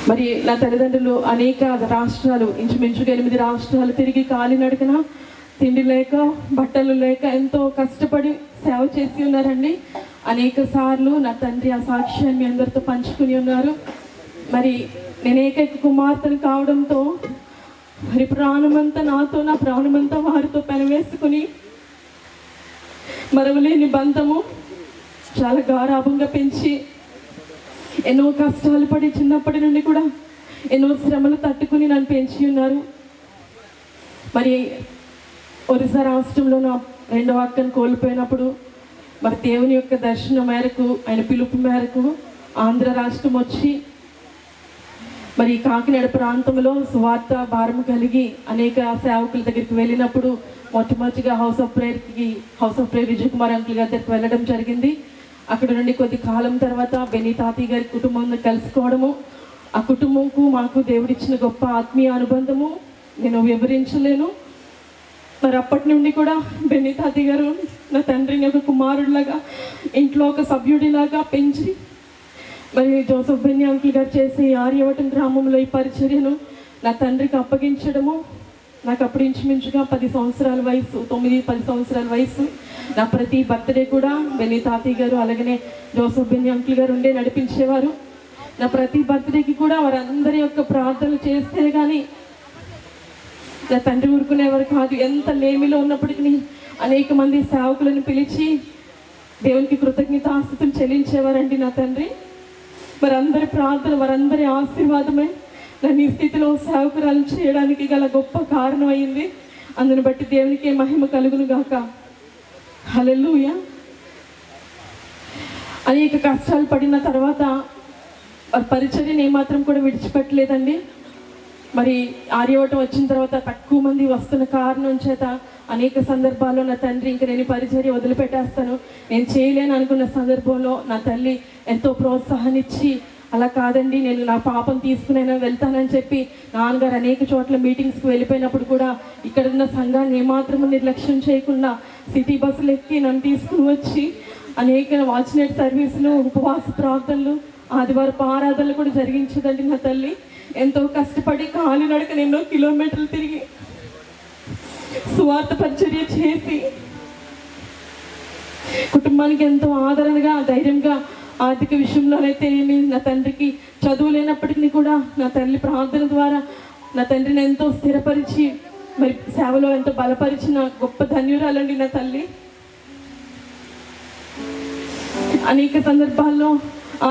మరి నా తల్లిదండ్రులు అనేక రాష్ట్రాలు, ఇంచుమించుగా 8 రాష్ట్రాలు తిరిగి కాలినడకన, తిండి లేక, బట్టలు లేక ఎంతో కష్టపడి సేవ చేసి ఉన్నారండి. అనేక సార్లు నా తండ్రి ఆ సాక్ష్యాన్ని మీ అందరితో పంచుకుని ఉన్నారు. మరి నేను ఏకైక కుమార్తెను కావడంతో మరి ప్రాణమంతా నాతో, నా ప్రాణమంతా వారితో పెనవేసుకుని మరవలేని బంధము చాలా గారాభంగా పెంచి ఎన్నో కష్టాలు పడి చిన్నప్పటి నుండి కూడా ఎన్నో శ్రమలు తట్టుకుని నన్ను పెంచి ఉన్నారు. మరి ఒరిస్సా రాష్ట్రంలో నా 2వ అక్కను కోల్పోయినప్పుడు మరి దేవుని యొక్క దర్శనం మేరకు, ఆయన పిలుపు మేరకు ఆంధ్ర రాష్ట్రం వచ్చి మరి కాకినాడ ప్రాంతంలో సువార్త భారం కలిగి అనేక సేవకుల దగ్గరికి వెళ్ళినప్పుడు మొట్టమొదటిగా house of prayer Vijay Kumar uncle గారి దగ్గరికి వెళ్ళడం జరిగింది. అక్కడ నుండి కొద్ది కాలం తర్వాత బెన్నీ తాతయ్య గారి కుటుంబంలో కలుసుకోవడము, ఆ కుటుంబంకు మాకు దేవుడిచ్చిన గొప్ప ఆత్మీయ అనుబంధము నేను వివరించలేను. మరి అప్పటి నుండి కూడా బెన్నీ తాతయ్య గారు నా తండ్రిని ఒక కుమారుడిలాగా, ఇంట్లో ఒక సభ్యుడిలాగా పెంచి మరి జోసెఫ్ బెన్నీ అంకుల్ గారు చేసే ఆర్యవటం గ్రామంలో ఈ పరిచర్యను నా తండ్రికి అప్పగించడము, నాకు అప్పుడు ఇంచుమించుగా 10 సంవత్సరాల వయసు, 9-10 సంవత్సరాల వయసు. నా ప్రతి బర్త్డే కూడా బెన్నీ తాతయ్య గారు అలాగనే జోసెఫ్ బెన్నీ అంకుల్ గారు ఉండే నడిపించేవారు. నా ప్రతి బర్త్డేకి కూడా వారందరి యొక్క ప్రార్థనలు చేస్తే కానీ నా తండ్రి ఊరుకునేవారు కాదు. ఎంత లేమిలో ఉన్నప్పటికీ అనేక మంది సేవకులను పిలిచి దేవునికి కృతజ్ఞతాస్తుతులు చెల్లించేవారండి నా తండ్రి. వారందరి ప్రార్థన, వారందరి ఆశీర్వాదమే నన్ను ఈ స్థితిలో సేవకురాలు చేయడానికి గల గొప్ప కారణం అయింది. అందుని బట్టి దేవునికి మహిమ కలుగును గాక. హల్లెలూయా. అనేక కష్టాలు పడిన తర్వాత పరిచర్యను ఏమాత్రం కూడా విడిచిపెట్టలేదండి. మరి ఆర్యవటం వచ్చిన తర్వాత తక్కువ మంది వస్తున్న కారణం చేత అనేక సందర్భాల్లో నా తండ్రి ఇంకా నేను పరిచర్య వదిలిపెట్టేస్తాను, నేను చేయలేను అనుకున్న సందర్భంలో నా తల్లి ఎంతో ప్రోత్సాహాన్నిచ్చి, అలా కాదండి నేను నా పాపం తీసుకునైనా వెళ్తానని చెప్పి నాన్నగారు అనేక చోట్ల మీటింగ్స్కి వెళ్ళిపోయినప్పుడు కూడా ఇక్కడ ఉన్న సంఘాన్ని ఏమాత్రము నిర్లక్ష్యం చేయకుండా సిటీ బస్సులు ఎక్కి నన్ను తీసుకుని వచ్చి అనేక వాచ్నైట్ సర్వీసులు, ఉపవాస ప్రార్థనలు, ఆదివారపు ఆరాధనలు కూడా జరిగించదండి నా తల్లి. ఎంతో కష్టపడి కాలినడకన ఎన్నో కిలోమీటర్లు తిరిగి సువార్త పరిచర్య చేసి కుటుంబానికి ఎంతో ఆదరణగా, ధైర్యంగా, ఆర్థిక విషయంలోనైతే ఏమి నా తండ్రికి చదువు లేనప్పటికీ కూడా నా తల్లి ప్రార్థన ద్వారా నా తండ్రిని ఎంతో స్థిరపరిచి మరి సేవలో ఎంతో బలపరిచిన గొప్ప ధన్యురాలండి నా తల్లి. అనేక సందర్భాల్లో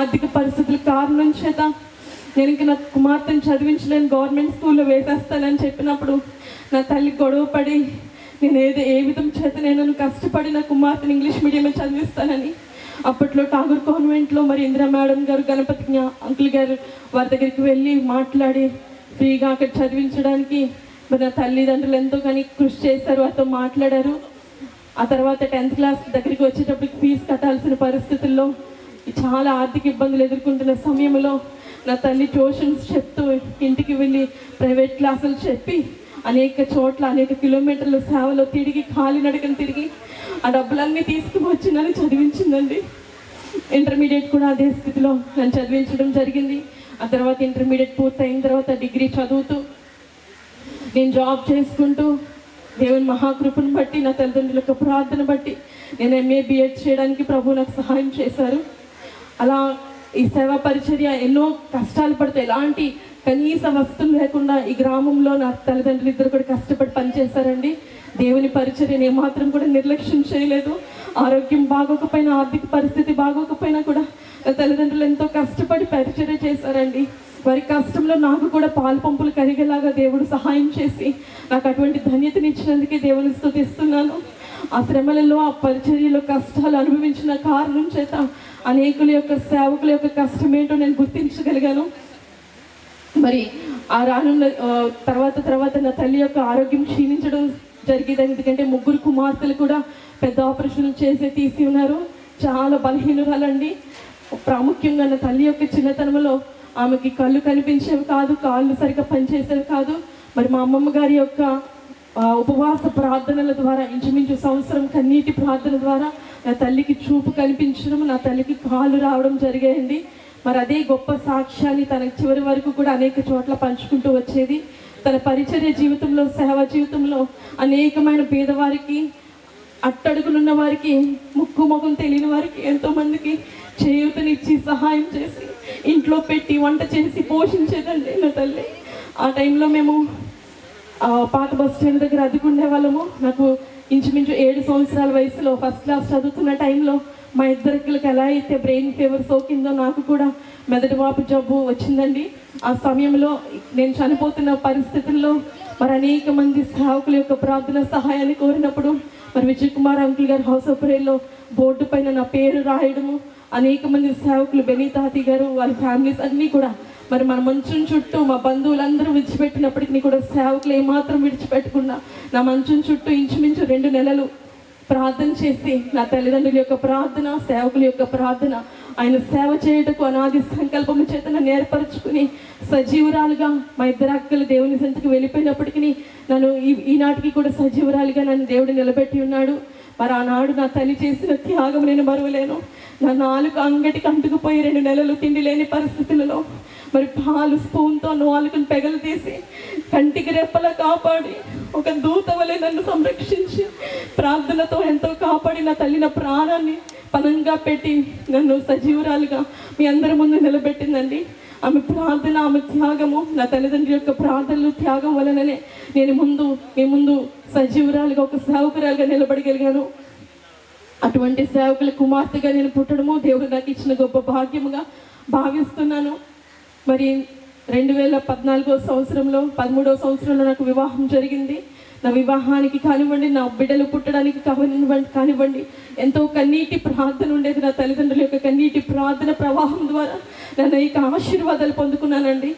ఆర్థిక పరిస్థితుల కారణం చేత నేను ఇంక నా కుమార్తెను చదివించలేను, గవర్నమెంట్ స్కూల్లో వేసేస్తానని చెప్పినప్పుడు నా తల్లి గొడవ పడి నేను ఏ విధం చేత నేను కష్టపడి నా కుమార్తెను ఇంగ్లీష్ మీడియమే చదివిస్తానని అప్పట్లో ఠాగూర్ కాన్వెంట్లో మరి ఇందిరా మేడం గారు, గణపతి అంకుల్ గారు వారి దగ్గరికి వెళ్ళి మాట్లాడి ఫ్రీగా అక్కడ చదివించడానికి మరి నా తల్లిదండ్రులు ఎంతో కానీ కృషి చేశారు, వారితో మాట్లాడారు. ఆ తర్వాత 10th క్లాస్ దగ్గరికి వచ్చేటప్పటికి ఫీజు కట్టాల్సిన పరిస్థితుల్లో చాలా ఆర్థిక ఇబ్బందులు ఎదుర్కొంటున్న సమయంలో నా తల్లి ట్యూషన్స్ చెప్తూ ఇంటికి వెళ్ళి ప్రైవేట్ క్లాసులు చెప్పి అనేక చోట్ల అనేక కిలోమీటర్ల సేవలో తిరిగి కాలినడకను తిరిగి ఆ డబ్బులన్నీ తీసుకువచ్చి నన్ను చదివించిందండి. ఇంటర్మీడియట్ కూడా అదే స్థితిలో నన్ను చదివించడం జరిగింది. ఆ తర్వాత ఇంటర్మీడియట్ పూర్తయిన తర్వాత డిగ్రీ చదువుతూ నేను జాబ్ చేసుకుంటూ దేవుని మహాకృపను బట్టి నా తల్లిదండ్రుల యొక్క ప్రార్థన బట్టి నేను MA B.Ed చేయడానికి ప్రభు నాకు సహాయం చేశారు. అలా ఈ సేవా పరిచర్య ఎన్నో కష్టాలు పడితే ఎలాంటి కనీస వస్తువులు లేకుండా ఈ గ్రామంలో నా తల్లిదండ్రులు ఇద్దరు కూడా కష్టపడి పనిచేశారండి. దేవుని పరిచర్యను ఏమాత్రం కూడా నిర్లక్ష్యం చేయలేదు. ఆరోగ్యం బాగోకపోయినా, ఆర్థిక పరిస్థితి బాగోకపోయినా కూడా నా తల్లిదండ్రులు ఎంతో కష్టపడి పరిచర్య చేశారండి. వారి కష్టంలో నాకు కూడా పాలు పంపులు కరిగేలాగా దేవుడు సహాయం చేసి నాకు అటువంటి ధన్యతనిచ్చినందుకే దేవుని స్తుతిస్తున్నాను. ఆ శ్రమలలో, ఆ పరిచర్యలో కష్టాలు అనుభవించిన కారణం చేత అనేకుల యొక్క సేవకుల యొక్క కష్టం ఏంటో నేను గుర్తించగలిగాను. మరి ఆ రానున్న తర్వాత నా తల్లి యొక్క ఆరోగ్యం క్షీణించడం జరిగేది. ఎందుకంటే 3 కుమార్తెలు కూడా పెద్ద ఆపరేషన్లు తీసి ఉన్నారు. చాలా బలహీనురాలండి. ప్రాముఖ్యంగా నా తల్లి యొక్క చిన్నతనంలో ఆమెకి కళ్ళు కనిపించేవి కాదు, కాళ్ళు సరిగ్గా పనిచేసేవి కాదు. మరి మా అమ్మమ్మ గారి యొక్క ఉపవాస ప్రార్థనల ద్వారా ఇంచుమించు సంవత్సరం కన్నీటి ప్రార్థన ద్వారా నా తల్లికి చూపు కనిపించడం, నా తల్లికి కాళ్ళు రావడం జరిగాయండి. మరి అదే గొప్ప సాక్ష్యాన్ని తన చివరి వరకు కూడా అనేక చోట్ల పంచుకుంటూ వచ్చేది. తన పరిచర్య జీవితంలో, సేవ జీవితంలో అనేకమైన పేదవారికి, అట్టడుగునున్న వారికి, ముక్కు ముఖం తెలియని వారికి ఎంతోమందికి చేయూతనిచ్చి సహాయం చేసి ఇంట్లో పెట్టి వంట చేసి పోషించేదండి నా తల్లి. ఆ టైంలో మేము పాత బస్ స్టాండ్ దగ్గర అదుకునే వాళ్ళము. నాకు ఇంచుమించు 7 సంవత్సరాల వయసులో ఫస్ట్ క్లాస్ చదువుతున్న టైంలో మా ఇద్దరికి ఎలా అయితే బ్రెయిన్ ఫీవర్ సోకిందో నాకు కూడా మెదడు వాపు జబ్బు వచ్చిందండి. ఆ సమయంలో నేను చనిపోతున్న పరిస్థితుల్లో మరి అనేక మంది సేవకుల యొక్క ప్రార్థన సహాయాన్ని కోరినప్పుడు మరి విజయ్ కుమార్ అంకుల్ గారు హౌస్ ఆఫ్ ప్రేయర్లో బోర్డు పైన నా పేరు రాయడము, అనేక మంది సేవకులు, బెనీతాతి గారు, వాళ్ళ ఫ్యామిలీస్ అన్నీ కూడా మరి మన మంచం చుట్టూ మా బంధువులందరూ విడిచిపెట్టినప్పటికీ కూడా సేవకులు ఏమాత్రం విడిచిపెట్టకుండా నా మంచం చుట్టూ ఇంచుమించు 2 నెలలు ప్రార్థన చేసి నా తల్లిదండ్రుల యొక్క ప్రార్థన, సేవకుల యొక్క ప్రార్థన, ఆయన సేవ చేయుటకు అనాది సంకల్పము చేత నన్ను ఏర్పరచుకుని సజీవురాలుగా మా ఇద్దరు అక్కలు దేవుని సంతకు వెళ్ళిపోయినప్పటికీ నన్ను ఈనాటికి కూడా సజీవురాలుగా నన్ను దేవుడు నిలబెట్టి ఉన్నాడు. మరి ఆనాడు నా తల్లి చేసిన త్యాగం నేను మరువలేను. నా నాలుక అంగటికి అంటుకుపోయి 2 నెలలు తిండి లేని పరిస్థితులలో మరి పాలు స్పూన్తో నాలుకను పెగలు తీసి కంటికి రెప్పలా కాపాడి ఒక దూత వలె నన్ను సంరక్షించి ప్రార్థనతో ఎంతో కాపాడి నా తల్లి నా ప్రాణాన్ని పనంగా పెట్టి నన్ను సజీవురాలుగా మీ అందరి ముందు నిలబెట్టిందండి. ఆమె ప్రార్థన, ఆమె త్యాగము, నా తల్లిదండ్రుల యొక్క ప్రార్థనలు, త్యాగం వలననే నేను మీ ముందు సజీవురాలుగా, ఒక సేవకురాలుగా నిలబడగలిగాను. అటువంటి సేవకుల కుమార్తెగా నేను పుట్టడము దేవుడు నాకు ఇచ్చిన గొప్ప భాగ్యముగా భావిస్తున్నాను. మరి 2014 సంవత్సరంలో 13వ సంవత్సరంలో నాకు వివాహం జరిగింది. నా వివాహానికి కానివ్వండి, నా బిడ్డలు పుట్టడానికి కానివ్వండి ఎంతో కన్నీటి ప్రార్థన ఉండేది. నా తల్లిదండ్రుల యొక్క కన్నీటి ప్రార్థన ప్రవాహం ద్వారా నేను అనేక ఆశీర్వాదాలు పొందుకున్నానండి.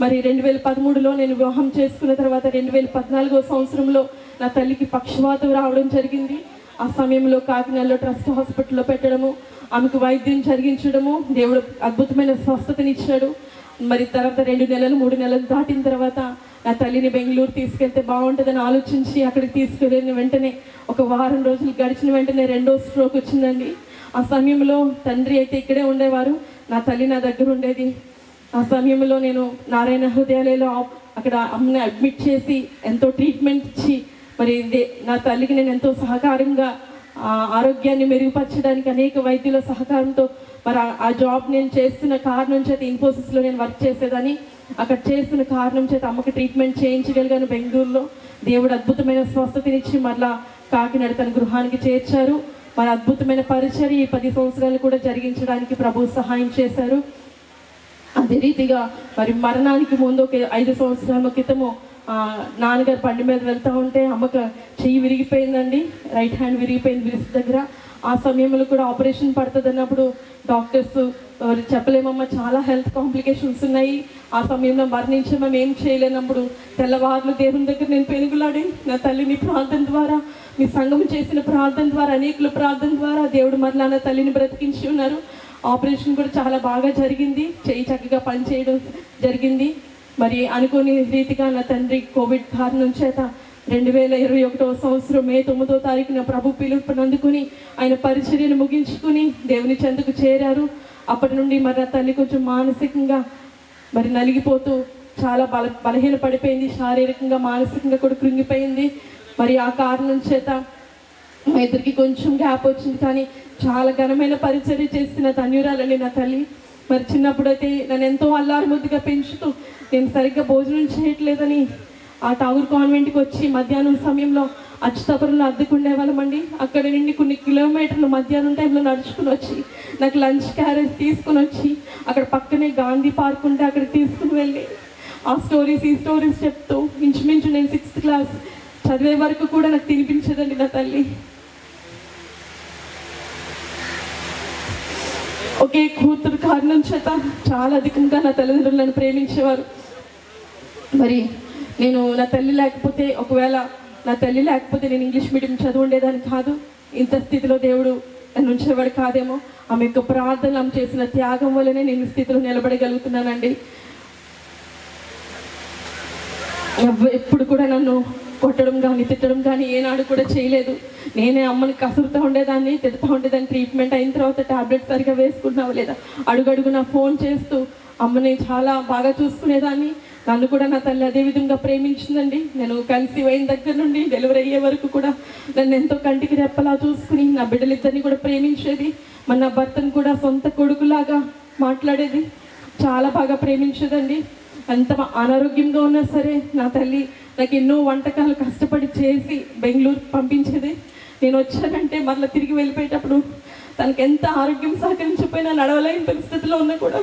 మరి 2013లో నేను వివాహం చేసుకున్న తర్వాత 2014వ సంవత్సరంలో నా తల్లికి పక్షవాతం రావడం జరిగింది. ఆ సమయంలో కాకినాడలో ట్రస్ట్ హాస్పిటల్లో పెట్టడము, ఆమెకు వైద్యం జరిగించడము, దేవుడు అద్భుతమైన స్వస్థతనిచ్చాడు. మరి తర్వాత 2 నెలలు 3 నెలలు దాటిన తర్వాత నా తల్లిని బెంగళూరు తీసుకెళ్తే బాగుంటుందని ఆలోచించి అక్కడికి తీసుకెళ్ళిన వెంటనే ఒక వారం రోజులు గడిచిన వెంటనే 2వ స్ట్రోక్ వచ్చిందండి. ఆ సమయంలో తండ్రి అయితే ఇక్కడే ఉండేవారు, నా తల్లి నా దగ్గర ఉండేది. ఆ సమయంలో నేను నారాయణ హృదయాలయంలో అక్కడ అమ్మని అడ్మిట్ చేసి ఎంతో ట్రీట్మెంట్ ఇచ్చి మరి నా తల్లికి నేను ఎంతో సహకారంగా ఆరోగ్యాన్ని మెరుగుపరచడానికి అనేక వైద్యుల సహకారంతో మరి ఆ జాబ్ నేను చేస్తున్న కారణం చేత ఇన్ఫోసిస్లో నేను వర్క్ చేసేదని అక్కడ చేస్తున్న కారణం చేత అమ్మకి ట్రీట్మెంట్ చేయించగలిగాను బెంగళూరులో. దేవుడు అద్భుతమైన స్వస్థతనిచ్చి మరలా కాకినాడ తన గృహానికి చేర్చారు. మరి అద్భుతమైన పరిచర్య ఈ 10 సంవత్సరాలు కూడా జరిగించడానికి ప్రభు సహాయం చేశారు. అదే రీతిగా మరి మరణానికి ముందు ఒక 5 సంవత్సరాల క్రితము నాన్నగారు బండి మీద వెళ్తూ ఉంటే అమ్మకు చెయ్యి విరిగిపోయిందండి, రైట్ హ్యాండ్ విరిగిపోయింది విరిసి దగ్గర. ఆ సమయంలో కూడా ఆపరేషన్ పడుతుంది అన్నప్పుడు డాక్టర్స్ చెప్పలేమమ్మా, చాలా హెల్త్ కాంప్లికేషన్స్ ఉన్నాయి, ఆ సమయంలో మరణించే మేము ఏం చేయలేనప్పుడు తెల్లవారులు దేవుని దగ్గర నేను పెనుగులాడి నా తల్లిని ప్రార్థన ద్వారా, మీ సంఘం చేసిన ప్రార్థన ద్వారా, అనేకుల ప్రార్థన ద్వారా దేవుడు మరలా నా తల్లిని బ్రతికించి ఉన్నారు. ఆపరేషన్ కూడా చాలా బాగా జరిగింది, చెయ్యి చక్కగా పనిచేయడం జరిగింది. మరి అనుకోని రీతిగా నా తండ్రి కోవిడ్ కారణం చేత 2021వ సంవత్సరం మే 9వ తారీఖున ప్రభు పిలుపుని అందుకుని ఆయన పరిచర్యను ముగించుకుని దేవుని చెంతకు చేరారు. అప్పటి నుండి మరి నా తల్లి కొంచెం మానసికంగా మరి నలిగిపోతూ చాలా బలహీన పడిపోయింది, శారీరకంగా మానసికంగా కూడా కృంగిపోయింది. మరి ఆ కారణం చేత మా ఇద్దరికి కొంచెం గ్యాప్ వచ్చింది, కానీ చాలా ఘనమైన పరిచర్య చేసిన ధన్యురాలండి నా తల్లి. మరి చిన్నప్పుడైతే నన్ను ఎంతో అల్లారు ముద్దుగా పెంచుతూ నేను సరిగ్గా భోజనం చేయట్లేదని ఆ టాగూర్ కాన్వెంట్కి వచ్చి మధ్యాహ్నం సమయంలో అచ్యుతాపురంలో అద్దెకుండే వాళ్ళమండి. అక్కడ నుండి కొన్ని కిలోమీటర్లు మధ్యాహ్నం టైంలో నడుచుకుని వచ్చి నాకు లంచ్ క్యారేజ్ తీసుకుని వచ్చి అక్కడ పక్కనే గాంధీ పార్క్ ఉంటే అక్కడికి తీసుకుని వెళ్ళి ఆ స్టోరీస్ ఈ స్టోరీస్ చెప్తూ ఇంచుమించు నేను 6th క్లాస్ చదివే వరకు కూడా నాకు తినిపించేదండి నా తల్లి. ఒకే కూతురు కారణం చేత చాలా అధికంగా నా తల్లిదండ్రులు నన్ను ప్రేమించేవారు. మరి నేను నా తల్లి లేకపోతే, ఒకవేళ నా తల్లి లేకపోతే నేను ఇంగ్లీష్ మీడియం చదువు ఉండేదాన్ని కాదు, ఇంత స్థితిలో దేవుడు నన్ను ఉంచేవాడు కాదేమో. ఆమె యొక్క ప్రార్థన, ఆమె చేసిన త్యాగం వల్లనే నేను స్థితిలో నిలబడగలుగుతున్నానండి. ఎప్పుడు కూడా నన్ను కొట్టడం కానీ తిట్టడం కానీ ఏనాడు కూడా చేయలేదు. నేనే అమ్మని కసురుతూ ఉండేదాన్ని, తిడుతూ ఉండేదాన్ని. ట్రీట్మెంట్ అయిన తర్వాత టాబ్లెట్స్ సరిగా వేసుకుంటున్నావా లేదా అడుగడుగునా ఫోన్ చేస్తూ అమ్మని చాలా బాగా చూసుకునేదాన్ని. నన్ను కూడా నా తల్లి అదే విధంగా ప్రేమించిందండి. నేను కన్సీవ్ అయిన దగ్గర నుండి డెలివరీ అయ్యే వరకు కూడా నన్ను ఎంతో కంటికి రెప్పలా చూసుకుని నా బిడ్డలిద్దరిని కూడా ప్రేమించేది. మన నా భర్తను కూడా సొంత కొడుకులాగా మాట్లాడేది, చాలా బాగా ప్రేమించేదండి. అంత అనారోగ్యంగా ఉన్నా సరే నా తల్లి నాకు ఎన్నో వంటకాలు కష్టపడి చేసి బెంగళూరు పంపించేది. నేను వచ్చానంటే మళ్ళీ తిరిగి వెళ్ళిపోయేటప్పుడు తనకి ఎంత ఆరోగ్యం సహకరించిపోయినా నడవలేని పరిస్థితిలో ఉన్నా కూడా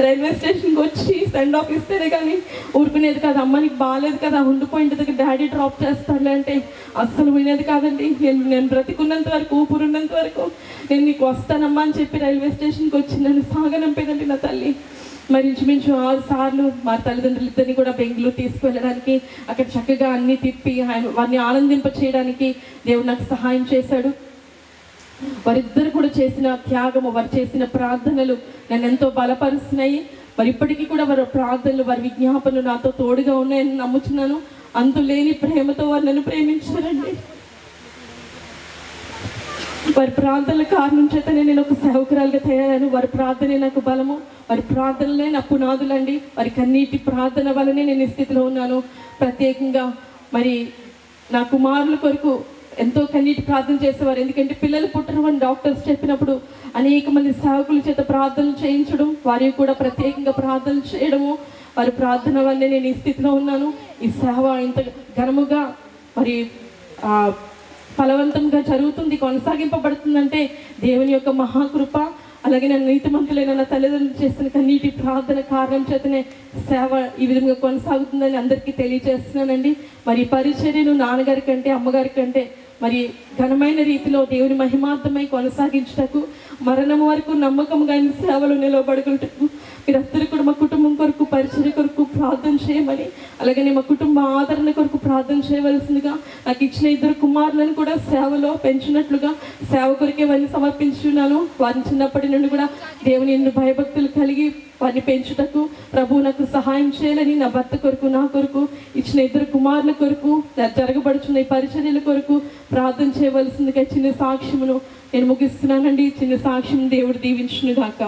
రైల్వే స్టేషన్కి వచ్చి సెండ్ ఆఫ్ ఇస్తేనే కానీ ఊరుకునేది కాదు. అమ్మనికి బాగాలేదు కదా, ఉండిపోయిన దగ్గర డాడీ డ్రాప్ చేస్తారులే అంటే అస్సలు వినేది కాదండి. నేను బ్రతికున్నంత వరకు, ఊపిరున్నంత వరకు నేను నీకు వస్తానమ్మా అని చెప్పి రైల్వే స్టేషన్కి వచ్చి నన్ను సాగనంపేదండి నా తల్లి. మరి ఇంచుమించు 6 సార్లు మా తల్లిదండ్రులు ఇద్దరిని కూడా బెంగళూరు తీసుకువెళ్ళడానికి, అక్కడ చక్కగా అన్నీ తిప్పి వారిని ఆనందింప చేయడానికి దేవుడు నాకు సహాయం చేశాడు. వారిద్దరు కూడా చేసిన త్యాగము, వారు చేసిన ప్రార్థనలు నన్ను ఎంతో బలపరుస్తున్నాయి. మరి ఇప్పటికీ కూడా వారి ప్రార్థనలు, వారి విజ్ఞాపనలు నాతో తోడుగా ఉన్నాయని నమ్ముతున్నాను. అంతులేని ప్రేమతో వారు నన్ను ప్రేమించారండి. వారి ప్రార్థనల కారణం చేతనే నేను ఒక సేవకురాలుగా తయారాను. వారి ప్రార్థనే నాకు బలము, వారి ప్రార్థనలే నా పునాదులండి. వారి కన్నీటి ప్రార్థన వల్లనే నేను ఈ స్థితిలో ఉన్నాను. ప్రత్యేకంగా మరి నా కుమారుల కొరకు ఎంతో కన్నీటి ప్రార్థన చేసేవారు. ఎందుకంటే పిల్లలు పుట్టరు అని డాక్టర్స్ చెప్పినప్పుడు అనేక మంది సేవకుల చేత ప్రార్థనలు చేయించడం, వారి కూడా ప్రత్యేకంగా ప్రార్థనలు చేయడము, వారి ప్రార్థన వల్లే నేను ఈ స్థితిలో ఉన్నాను. ఈ సేవ ఇంత ఘనముగా మరి ఫలవంతంగా జరుగుతుంది, కొనసాగింపబడుతుందంటే దేవుని యొక్క మహాకృప. అలాగే నన్ను నీతిమంతులైన నా తల్లిదండ్రులు చేసిన కన్నీటి ప్రార్థన కారణం చేతనే సేవ ఈ విధంగా కొనసాగుతుందని అందరికీ తెలియజేస్తున్నానండి. మరి పరిచర్యను నాన్నగారి కంటే అమ్మగారి కంటే మరి ఘనమైన రీతిలో దేవుని మహిమార్థమై కొనసాగించుటకు, మరణం వరకు నమ్మకంగా సేవలు నిలబడుకుంటూ మీరందరూ కూడా మా కుటుంబం కొరకు, పరిచర్య కొరకు ప్రార్థన చేయమని, అలాగనే మా కుటుంబ ఆదరణ కొరకు ప్రార్థన చేయవలసిందిగా, నాకు ఇచ్చిన 2 కుమారులను కూడా సేవలో పెంచినట్లుగా సేవ కొరకే వారిని సమర్పించున్నాను. వారిని చిన్నప్పటి నుండి కూడా దేవుని ఎన్ని భయభక్తులు కలిగి వారిని పెంచుటకు ప్రభువు నాకు సహాయం చేయాలని, నా భర్త కొరకు, నా కొరకు, ఇచ్చిన 2 కుమారుల కొరకు, జరగబడుచున్న ఈ పరిచర్యల కొరకు ప్రార్థన చేయవలసిందిగా చిన్న సాక్ష్యమును నేను ముగిస్తున్నానండి. చిన్న సాక్ష్యం దేవుడు దీవించును గాక.